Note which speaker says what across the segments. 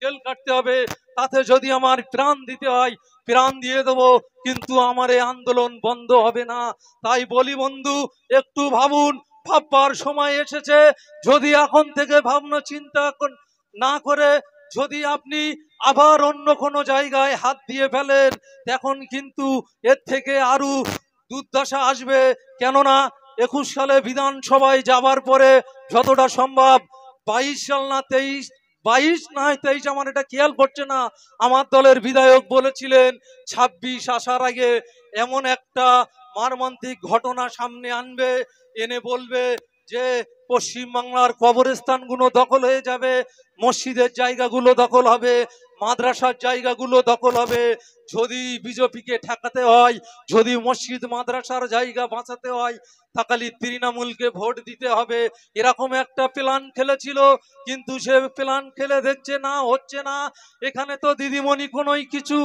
Speaker 1: Jail কাটতে হবে, তাতে যদি আমার প্রাণ দিতে হয় প্রাণ দিয়ে দেবো, কিন্তু আমার এই আন্দোলন বন্ধ হবে না। তাই বলি বন্ধু, একটু ভাবুন, ভাববার সময় এসেছে। যদি এখন থেকে ভাবনা চিন্তা না করে যদি আপনি আবার অন্য কোনো জায়গায় হাত দিয়ে ফেলেন, তখন কিন্তু এর থেকে আরো দুর্দশা আসবে। কেননা 21 সালে বিধানসভায় যাবার পরে যতটা সম্ভব 22 সাল না 23, 22 না 23, আমার এটা খেয়াল পড়ছে না, আমার দলের বিধায়ক বলেছিলেন 26 আসার আগে এমন একটা মর্মান্তিক ঘটনা সামনে আনবে, এনে বলবে যে পশ্চিমবাংলার কবরস্থানগুলো দখল হয়ে যাবে, মসজিদের জায়গাগুলো দখল হবে, মাদ্রাসার জায়গাগুলো দখল হবে। যদি বিজেপিকে ঠেকাতে হয়, যদি মসজিদ মাদ্রাসার জায়গা বাঁচাতে হয়, তাহলে তৃণমূলকে ভোট দিতে হবে, এরকম একটা প্ল্যান খেলেছিল। কিন্তু সে প্ল্যান খেলে দেখছে না, হচ্ছে না। এখানে তো দিদিমণি কোনোই কিছু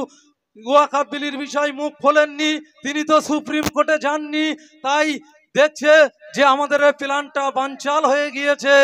Speaker 1: ওয়াকফ বিলের বিষয় মুখ খোলেননি, তিনি তো সুপ্রিম কোর্টে যাননি। তাই দেখছে যে আমাদের প্ল্যানটা বানচাল হয়ে গিয়েছে,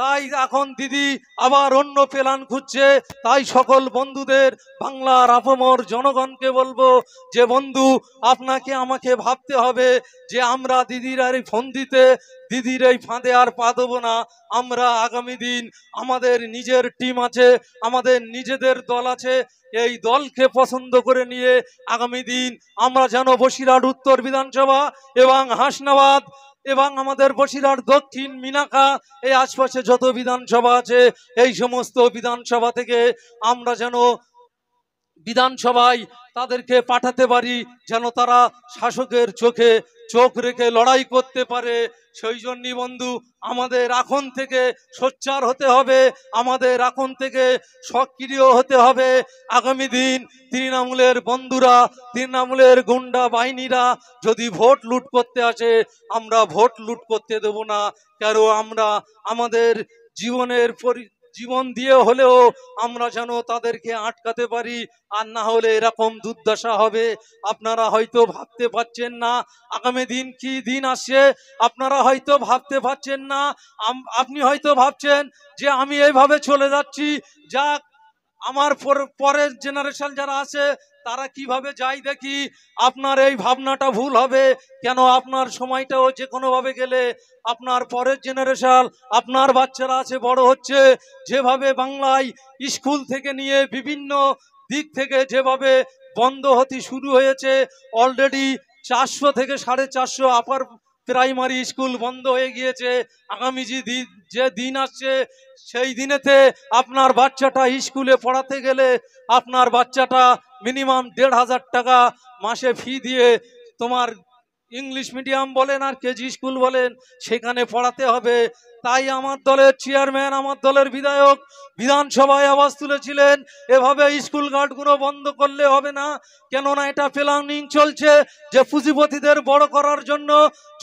Speaker 1: তাই এখন দিদি আবার অন্য প্ল্যান খুঁজছে। তাই সকল বন্ধুদের, বাংলার আপামর জনগণকে বলবো যে বন্ধু, আপনাকে আমাকে ভাবতে হবে যে আমরা দিদির আর ফোন দিতে, দিদির এই ফাঁদে আর পা দেবো না। আমরা আগামী দিন আমাদের নিজের টিম আছে, আমাদের নিজেদের দল আছে, এই দলকে পছন্দ করে নিয়ে আগামী দিন আমরা যেন বসিরহাট উত্তর বিধানসভা এবং হাসনাবাদ এবং আমাদের বসিরহাট দক্ষিণ, মিনাখা, এই আশপাশে যত বিধানসভা আছে এই সমস্ত বিধানসভা থেকে আমরা যেন বিধানসভায় তাদেরকে পাঠাতে পারি, যেন তারা শাসকের চোখে চোখ রেখে লড়াই করতে পারে। সেই জন্যই বন্ধু আমাদের এখন থেকে সোচ্চার হতে হবে, আমাদের এখন থেকে সক্রিয় হতে হবে। আগামী দিন তৃণমূলের বন্ধুরা, তৃণমূলের গুন্ডা বাহিনীরা যদি ভোট লুট করতে আসে, আমরা ভোট লুট করতে দেব না। কারণ আমরা আমাদের জীবন দিয়ে হলেও আমরা যেন তাদেরকে আটকাতে পারি, আর না হলে এরকম দুর্দশা হবে। আপনারা হয়তো ভাবতে পারছেন না আগামী দিন কি দিন আসছে, আপনারা হয়তো ভাবতে পারছেন না। আপনি হয়তো ভাবছেন যে আমি এইভাবে চলে যাচ্ছি, যাক আমার পরের জেনারেশন যারা আছে তারা কিভাবে যায় দেখি। আপনার এই ভাবনাটা ভুল হবে। কেন, আপনার সময়টাও যে কোনো ভাবে গেলে আপনার পরের জেনারেশন, আপনার বাচ্চারা আছে বড় হচ্ছে, যেভাবে বাংলায় স্কুল থেকে নিয়ে বিভিন্ন দিক থেকে যেভাবে বন্ধ হতে শুরু হয়েছে, অলরেডি 400 থেকে 450 আপার প্রাইমারি স্কুল বন্ধ হয়ে গিয়েছে। আগামী যে দিন আসছে সেই দিনেতে আপনার বাচ্চাটা স্কুলে পড়াতে গেলে আপনার বাচ্চাটা মিনিমাম 1,500 টাকা মাসে ফি দিয়ে তোমার ইংলিশ মিডিয়াম বলেন আর কেজি স্কুল বলেন সেখানে পড়াতে হবে। তাই আমার দলের চেয়ারম্যান, আমার দলের বিধায়ক বিধানসভায় আওয়াজ তুলেছিলেন এভাবে স্কুল গার্ডগুলো বন্ধ করলে হবে না। কেননা এটা প্ল্যানিং চলছে যে পুঁজিপতিদের বড় করার জন্য।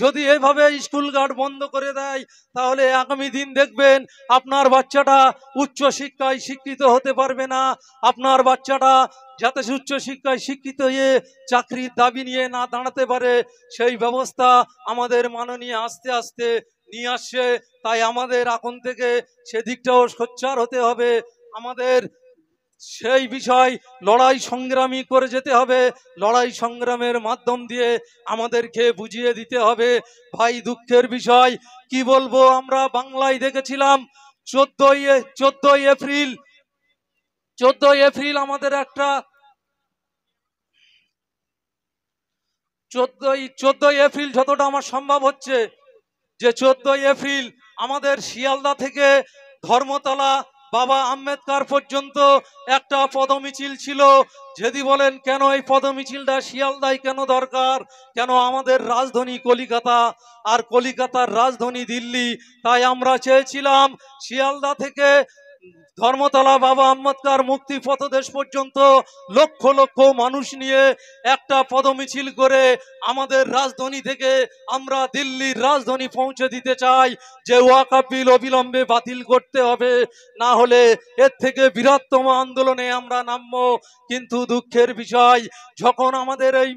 Speaker 1: যদি এভাবে স্কুল গার্ড বন্ধ করে দেয় তাহলে আগামী দিন দেখবেন আপনার বাচ্চাটা উচ্চ শিক্ষায় শিক্ষিত হতে পারবে না। আপনার বাচ্চাটা যাতে উচ্চ শিক্ষায় শিক্ষিত হয়ে চাকরির দাবি নিয়ে না দাঁড়াতে পারে, সেই ব্যবস্থা আমাদের মাননীয় আস্তে আস্তে নিয়ে আসছে। তাই আমাদের এখন থেকে সেদিকটাও সোচ্চার হতে হবে। আমাদের সেই বিষয় লড়াই সংগ্রামী করে যেতে হবে। লড়াই সংগ্রামের মাধ্যম দিয়ে আমাদেরকে বুঝিয়ে দিতে হবে। ভাই, দুঃখের বিষয় কি বলবো, আমরা বাংলায় দেখেছিলাম 14 এপ্রিল আমাদের একটা 14 এপ্রিল যতটা আমার সম্ভব হচ্ছে যে 14 এপ্রিল আমাদের শিয়ালদা থেকে ধর্মতলা বাবা আম্বেদকর পর্যন্ত একটা পদমিছিল ছিল। যদি বলেন কেন এই পদমিছিলটা শিয়ালদায় কেন দরকার, কেন আমাদের রাজধানী কলিকাতা আর কলিকাতার রাজধানী দিল্লি, তাই আমরা চেয়েছিলাম শিয়ালদা থেকে ধর্মতলা বাবা আম্বেদকর মুক্তি পথদেশ পর্যন্ত লক্ষ লক্ষ মানুষ নিয়ে একটা পদমিছিল করে আমাদের রাজধানী থেকে আমরা দিল্লির রাজধানী পৌঁছে দিতে চাই যে ওয়াকফ বিল অবিলম্বে বাতিল করতে হবে, না হলে এর থেকে বৃহত্তম আন্দোলনে আমরা নামবো। কিন্তু দুঃখের বিষয়, যখন আমাদের এই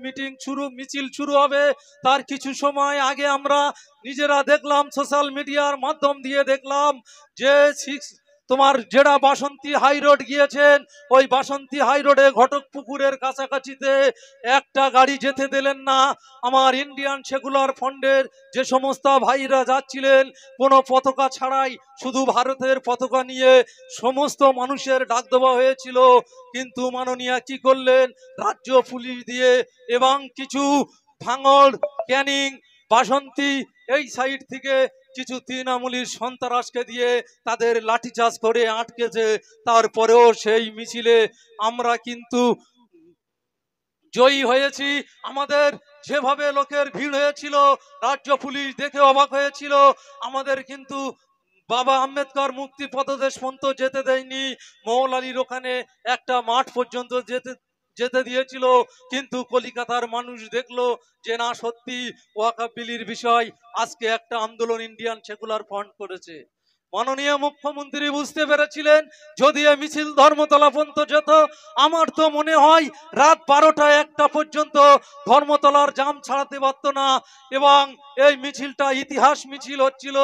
Speaker 1: মিছিল শুরু হবে তার কিছু সময় আগে আমরা নিজেরা দেখলাম, সোশ্যাল মিডিয়ার মাধ্যম দিয়ে দেখলাম যে তোমার যেটা বাসন্তী হাই রোড গিয়েছেন, ওই বাসন্তী হাই রোডে ঘটক পুকুরের কাছাকাছিতে একটা গাড়ি যেতে দিলেন না। আমার ইন্ডিয়ান সেকুলার ফ্রন্টের যে সমস্ত ভাইরা যাচ্ছিলেন কোনো পতাকা ছাড়াই, শুধু ভারতের পতাকা নিয়ে সমস্ত মানুষের ডাক দেওয়া হয়েছিল, কিন্তু মাননীয়া কি করলেন, রাজ্য পুলিশ দিয়ে এবং কিছু ভাঙড়, ক্যানিং, বাসন্তী এই সাইড থেকে কিছু তৃণমূলী সন্ত্রাসকে দিয়ে তাদের লাঠিচার্জ করে আটকেছে। তারপরেও সেই মিছিলে আমরা কিন্তু জয়ী হয়েছি। আমাদের যেভাবে লোকের ভিড় হয়েছিল, রাজ্য পুলিশ দেখে অবাক হয়েছিল। আমাদের কিন্তু বাবা আম্বেদকর মুক্তি পদদেশ পর্যন্ত যেতে দেয়নি, মৌলালির ওখানে একটা মাঠ পর্যন্ত যেতে যেতে দিয়েছিল। কিন্তু কলিকাতার মানুষ দেখলো যে না, সত্যি ওয়াকফ বিলের বিষয় আজকে একটা আন্দোলন ইন্ডিয়ান সেকুলার ফ্রন্ট করেছে। মাননীয় মুখ্যমন্ত্রী বুঝতে পেরেছিলেন যদি এই মিছিল ধর্মতলা পর্যন্ত যেত, আমার তো মনে হয় রাত 12টা 1টা পর্যন্ত ধর্মতলার জাম ছাড়াতে পারত না। এবং এই মিছিলটা ইতিহাস মিছিল হচ্ছিল,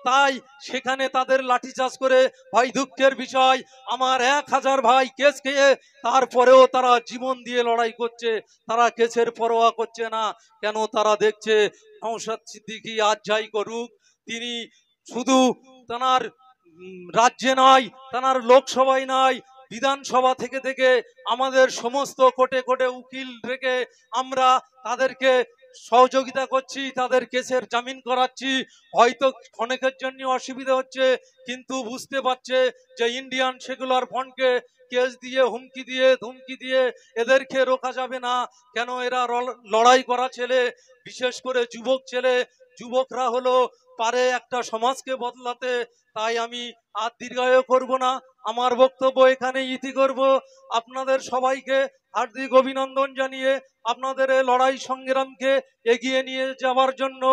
Speaker 1: তাই সেখানে তাদের লাঠিচার্জ করে, ভাই দুঃখের বিষয় আমার 1000 ভাই কেস খেয়ে তারপরেও তারা জীবন দিয়ে লড়াই করছে, তারা কেসের পরোয়া করছে না। কেন? তারা দেখছে নওশাদ সিদ্দিকী আজ যাই করুক, তিনি শুধু তার রাজ্যে নয়, তার লোকসভায় নয়, বিধানসভা থেকে থেকে আমাদের সমস্ত কোটে কোটে উকিল রেখে আমরা তাদেরকে সহযোগিতা করছি, তাদের কেসের জামিন করাচ্ছি। হয়তো অনেকের জন্য অসুবিধা হচ্ছে, কিন্তু বুঝতে পারছে যে ইন্ডিয়ান সেকুলার ফ্রন্টকে কেস দিয়ে, হুমকি দিয়ে, ধুমকি দিয়ে এদেরকে রোকা যাবে না। কেন? এরা লড়াই করা ছেলে, বিশেষ করে যুবক ছেলে। যুবকরা হলো পারে একটা সমাজকে বদলাতে। তাই আমি আর দীর্ঘায়ু করব না, আমার বক্তব্য এখানে ইতি করব। আপনাদের সবাইকে হার্দিক অভিনন্দন জানিয়ে আপনাদের এই লড়াই সংগ্রামকে এগিয়ে নিয়ে যাওয়ার জন্য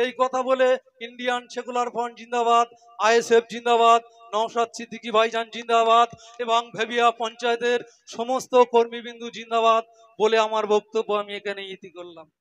Speaker 1: এই কথা বলে, ইন্ডিয়ান সেকুলার ফ্রন্ট জিন্দাবাদ, আইএসএফ জিন্দাবাদ, নওশাদ সিদ্দিকী ভাইজান জিন্দাবাদ এবং ভেবিয়া পঞ্চায়েতের সমস্ত কর্মীবিন্দু জিন্দাবাদ বলে আমার বক্তব্য আমি এখানে ইতি করলাম।